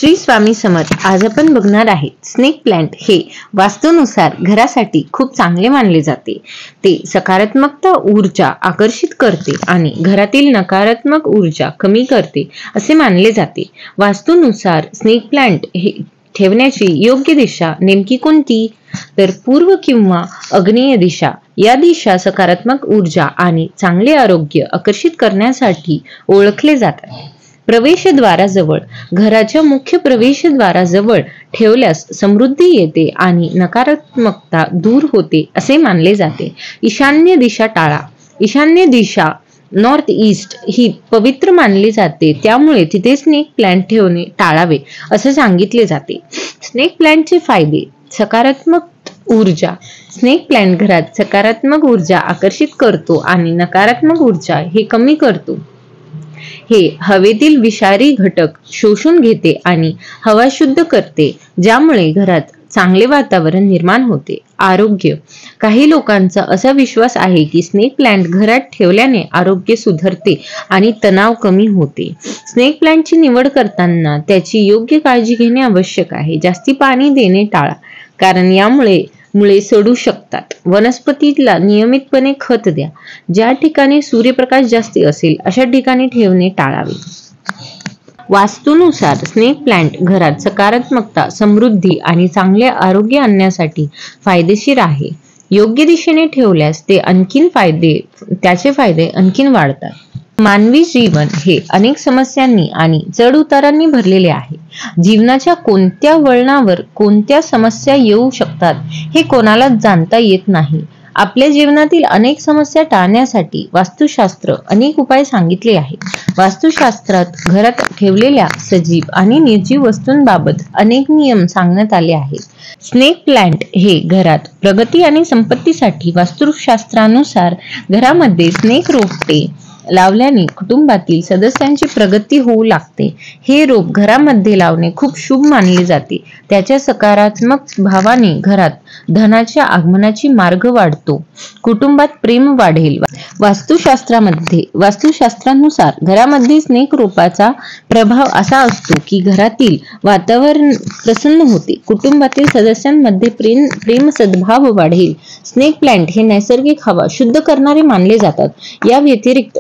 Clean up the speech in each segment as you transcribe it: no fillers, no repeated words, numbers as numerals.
श्री स्वामी समर्थ. आज आपण बघणार आहे स्नेक प्लांट हे वास्तूनुसार घरासाठी खूप चांगले मानले जाते. ते सकारात्मकता ऊर्जा आकर्षित करते आणि घरातील नकारात्मक ऊर्जा कमी करते असे मानले जाते. वास्तूनुसार स्नेक प्लांट हे ठेवण्याची योग्य दिशा नेमकी कोणती? तर पूर्व किंवा आग्नेय दिशा. या दिशा सकारात्मक ऊर्जा आणि चांगले आरोग्य आकर्षित करण्यासाठी ओळखले जातात. प्रवेशद्वाराजवळ, घराच्या मुख्य प्रवेशद्वाराजवळ ठेवल्यास समृद्धी येते आणि नकारात्मकता दूर होते असे मानले जाते. ईशान्य दिशा टाळा. ईशान्य दिशा नॉर्थ ईस्ट ही पवित्र मानली जाते, त्यामुळे तिथे स्नेक प्लांट ठेवणे टाळावे असे सांगितले जाते. स्नेक प्लांटचे फायदे. सकारात्मक ऊर्जा. स्नेक प्लांट घरात सकारात्मक ऊर्जा आकर्षित करतो आणि नकारात्मक ऊर्जा हे कमी करतो. हे हवेतील विषारी घटक शोषून घेते आणि हवा शुद्ध करते, ज्यामुळे घरात चांगले वातावरण निर्माण होते. आरोग्य. काही लोकांचा असा विश्वास आहे की स्नेक प्लांट घरात ठेवल्याने आरोग्य सुधारते आणि तणाव कमी होते. स्नेक प्लांटची निवड करताना त्याची योग्य काळजी घेणे आवश्यक आहे. जास्ती पाणी देणे टाळा, कारण यामुळे मुळे सडू शकतात. वनस्पतीला नियमितपणे खत द्या. ज्या ठिकाणी सूर्यप्रकाश जास्ती असेल अशा ठिकाणी ठेवणे टाळावे. वास्तूनुसार स्नेक प्लांट घरात सकारात्मकता, समृद्धी आणि चांगले आरोग्य आणण्यासाठी फायदेशीर आहे. योग्य दिशेने ठेवल्यास त्याचे फायदे आणखीन वाढतात. मानवी जीवन हे अनेक समस्यांनी आणि चढ उतारांनी भरलेले आहे. जीवनाच्या कोणत्या वळणावर कोणत्या समस्या येऊ शकतात हे कोणालाच जाणता येत नाही. आपल्या जीवनातील अनेक समस्या टाळण्यासाठी वास्तुशास्त्र अनेक उपाय सांगितले आहेत. वास्तुशास्त्रात घरात ठेवलेल्या सजीव आणि निर्जीव वस्तूंबाबत अनेक नियम सांगण्यात आले आहेत. स्नेक प्लांट हे घरात प्रगती आणि संपत्तीसाठी वास्तुशास्त्रानुसार घरामध्ये स्नेक रोपटे लावल्याने कुटुंबातील सदस्यांची प्रगती होऊ लागते. हे रोप घरामध्ये लावणे खूप शुभ मानले जाते. त्याच्या सकारात्मक भावाने घरात धनाच्या आगमनाची मार्ग वाढतो. कुटुंबात प्रेम वाढेल. वास्तुशास्त्रानुसार घरामध्ये स्नेक रोपाचा प्रभाव असा असतो की घरातील वातावरण प्रसन्न होते, कुटुंबातील सदस्यांमध्ये प्रेम सद्भाव वाढेल. स्नेक प्लांट हे नैसर्गिक हवा शुद्ध करणारे मानले जातात. या व्यतिरिक्त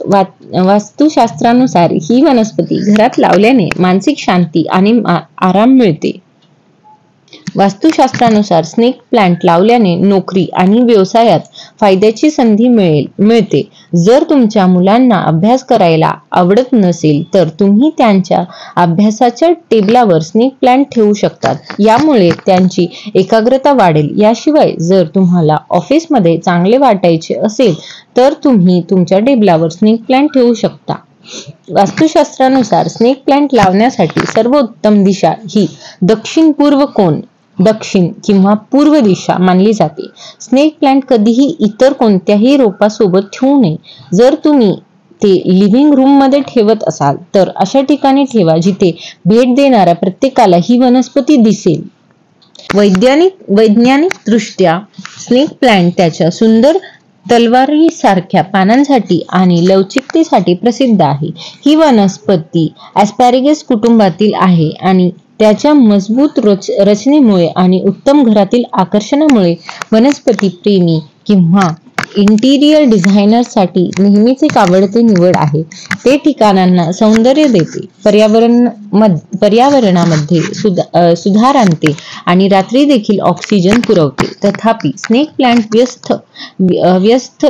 वास्तुशास्त्रानुसार ही वनस्पती घरात लावल्याने मानसिक शांती आणि आराम मिळते. वास्तुशास्त्रानुसार स्नेक प्लांट लावल्याने नोकरी आणि व्यवसायात फायद्याची संधी मिळते. जर तुमच्या मुलांना अभ्यास करायला आवडत नसेल तर तुम्ही त्यांच्या अभ्यासाच्या टेबलावर स्नेक प्लांट ठेवू शकतात. यामुळे त्यांची एकाग्रता वाढेल. याशिवाय जर तुम्हाला ऑफिसमध्ये चांगले वाटायचे असेल तर तुम्ही तुमच्या टेबलावर स्नेक प्लांट ठेवू शकता. वास्तुशास्त्रानुसार स्नेक प्लांट लावण्यासाठी सर्वोत्तम दिशा ही दक्षिण पूर्व कोन, दक्षिण किंवा पूर्व दिशा मानली जाते. स्नेक प्लांट कधीही इतर कोणत्याही रोपासोबत ठेवू नये. जर तुम्ही ते लिव्हिंग रूम मध्ये ठेवत असाल तर अशा ठिकाणी ठेवा जिथे भेट देणाऱ्या प्रत्येकाला ही वनस्पती दिसेल. वैज्ञानिक दृष्ट्या स्नेक प्लांट त्याच्या सुंदर तलवारीसारख्या पानांसाठी आणि लवचिकतेसाठी प्रसिद्ध आहे. ही वनस्पती ॲस्पॅरेगस कुटुंबातील आहे आणि त्याच्या मजबूत रचनेमुळे आणि उत्तम घरातील आकर्षणामुळे वनस्पती प्रेमी किंवा इंटिरियर डिझायनरसाठी नेहमीच एक आवडते निवड आहे. ते ठिकाणांना सौंदर्य देते, पर्यावरणामध्ये सुधार आणते आणि रात्री देखील ऑक्सिजन पुरवते. तथापि स्नेक प्लांट व्यस्त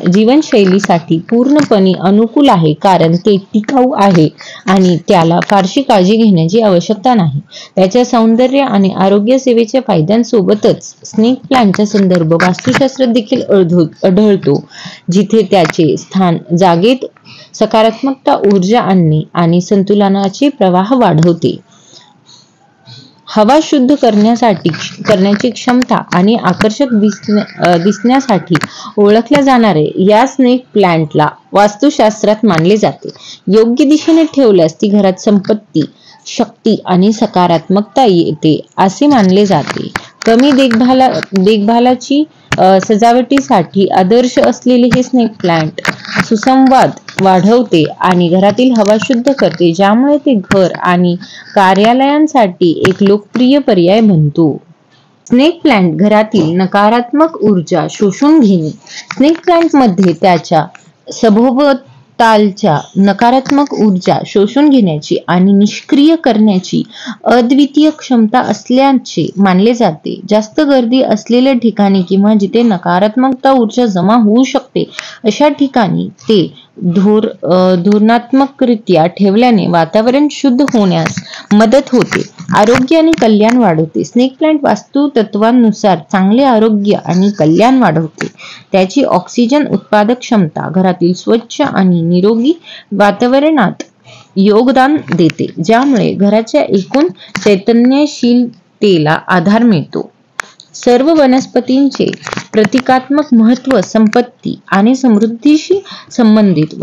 जीवनशैलीसाठी पूर्णपणे अनुकूल आहे, कारण ते टिकाऊ आहे आणि त्याला फारशी काळजी घेण्याची आवश्यकता नाही. त्याच्या सौंदर्य आणि आरोग्य सेवेच्या फायद्यांसोबतच स्नेक प्लांटचा संदर्भ वास्तुशास्त्रात देखील आढळतो, जिथे त्याचे स्थान जागेत सकारात्मकता, ऊर्जा आणणे आणि संतुलनाचे प्रवाह वाढवते. हवा शुद्ध करण्याची क्षमता आणि आकर्षक दिसण्यासाठी ओळखल्या जाणारे या स्नेक प्लांटला वास्तुशास्त्रात मानले जाते. योग्य दिशेने ठेवल्यास ती घरात संपत्ती, शक्ती आणि सकारात्मकता येते असे मानले जाते. कमी देखभालाची सजावटीसाठी आदर्श असलेले हे स्नेक प्लांट सुसंवाद वाढवते आणि घरातील हवा शुद्ध करते, ज्यामुळे ते घर आणि कार्यालयांसाठी एक लोकप्रिय पर्याय बनतो. स्नेक प्लांट घरातील नकारात्मक ऊर्जा शोषून घेणे. स्नेक प्लांट मध्ये त्याच्या सभोवतालच्या नकारात्मक ऊर्जा शोषून घेण्याची आणि निष्क्रिय करण्याची अद्वितीय क्षमता असल्याचे मानले जाते. जास्त गर्दी असलेल्या ठिकाणी किंवा जिथे नकारात्मक ऊर्जा जमा होऊ शकते अशा ठिकाणी ते धोरणात्मकरित्या ठेवल्याने वातावरण शुद्ध होण्यास मदत होते, आरोग्य आणि कल्याण वाढवते. स्नेक प्लांट वास्तू तत्वांनुसार चांगले आरोग्य आणि कल्याण वाढवते. त्याची ऑक्सिजन उत्पादक क्षमता घरातील स्वच्छ आणि निरोगी वातावरणात योगदान देते, ज्यामुळे घराच्या एकूण चैतन्यशीलतेला आधार मिळतो. सर्व वनस्पतींचे प्रतिकात्मक महत्त्व संपत्ती आणि समृद्धीशी संबंधित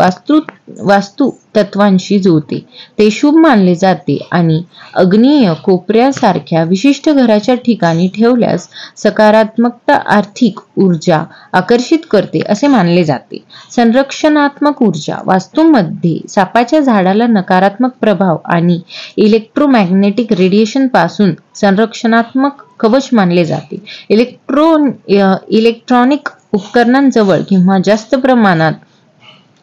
वास्तू तत्वांशी जुळते. ते शुभ मानले जाते आणि आग्नेय कोपऱ्यासारख्या विशिष्ट घराच्या ठिकाणी ठेवल्यास सकारात्मक आर्थिक ऊर्जा आकर्षित करते असे मानले जाते. संरक्षणात्मक ऊर्जा. वास्तूमध्ये सापाच्या झाडाला नकारात्मक प्रभाव आणि इलेक्ट्रोमॅग्नेटिक रेडिएशन पासून संरक्षणात्मक कवच मानले जाते. इलेक्ट्रॉनिक उपकरणांजवळ किंवा जास्त प्रमाणात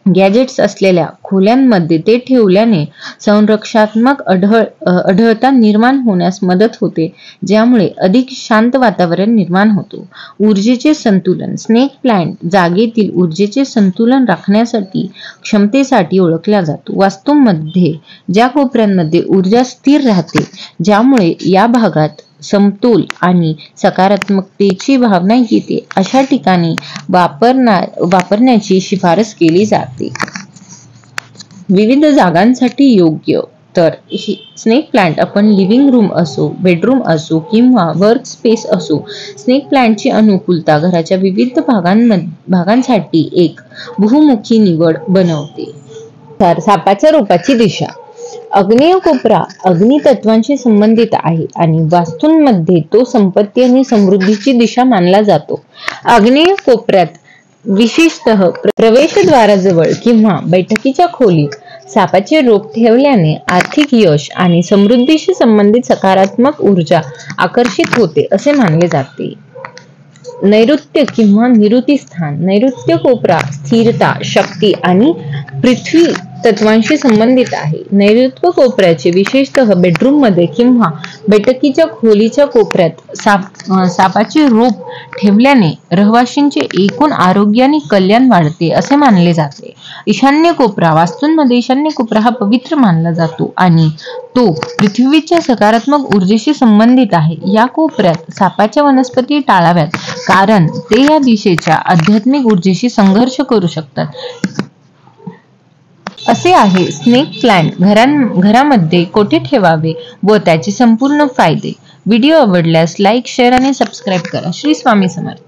गॅजेट्स असलेल्या खोल्यांमध्ये ते ठेवल्याने संरक्षणात्मक अढळता निर्माण होण्यास मदत होते, ज्यामुळे अधिक शांत वातावरण निर्माण होतो. ऊर्जेचे संतुलन. स्नेक प्लांट जागेतील ऊर्जेचे संतुलन राखण्यासाठी क्षमतेसाठी ओळखला जातो. वास्तूमध्ये ज्या कोपऱ्यांमध्ये ऊर्जा स्थिर राहते, ज्यामुळे या भागात समतोल आणि सकारात्मकतेची भावना येते, अशा ठिकाणी वापरण्याची शिफारस केली जाते. विविध जागांसाठी योग्य. तर स्नेक प्लांट आपण लिव्हिंग रूम असो, बेडरूम असो किंवा वर्क स्पेस असो, स्नेक प्लांटची अनुकूलता घराच्या विविध भागांसाठी एक बहुमुखी निवड बनवते. तर सापाच्या रोपाची दिशा. आग्नेय कोपरा अग्नी तत्वांशी संबंधित आहे आणि वास्तूंमध्ये तो संपत्ती आणि समृद्धीची दिशा मानला जातो. आग्नेय कोपऱ्यात, विशेषतः प्रवेशद्वाराजवळ किंवा बैठकीच्या खोलीत सापाचे रोप ठेवल्याने आर्थिक यश आणि समृद्धीशी संबंधित सकारात्मक ऊर्जा आकर्षित होते असे मानले जाते. नैऋत्य किंवा निऋती स्थान. नैऋत्य कोपरा स्थिरता, शक्ती आणि पृथ्वी तत्वांशी संबंधित आहे. नैऋत्य कोपऱ्याचे विशेषतः बेडरूम मध्ये किंवा बैठकीच्या खोलीच्या कोपऱ्यात सापाचे रोप ठेवल्याने रहिवाशांचे एकूण आरोग्य आणि कल्याण वाढते असे मानले जाते. ईशान्य कोपरा. वास्तूंमध्ये ईशान्य कोपरा हा पवित्र मानला जातो आणि तो पृथ्वीच्या सकारात्मक ऊर्जेशी संबंधित आहे. या कोपऱ्यात सापाच्या वनस्पती टाळाव्यात, कारण ते या दिशेच्या आध्यात्मिक ऊर्जेशी संघर्ष करू शकतात. असे आहे स्नेक प्लांट घरामध्ये कोठे ठेवावे व त्याचे संपूर्ण फायदे. व्हिडिओ आवडल्यास लाईक, शेअर आणि सबस्क्राईब करा. श्री स्वामी समर्थ.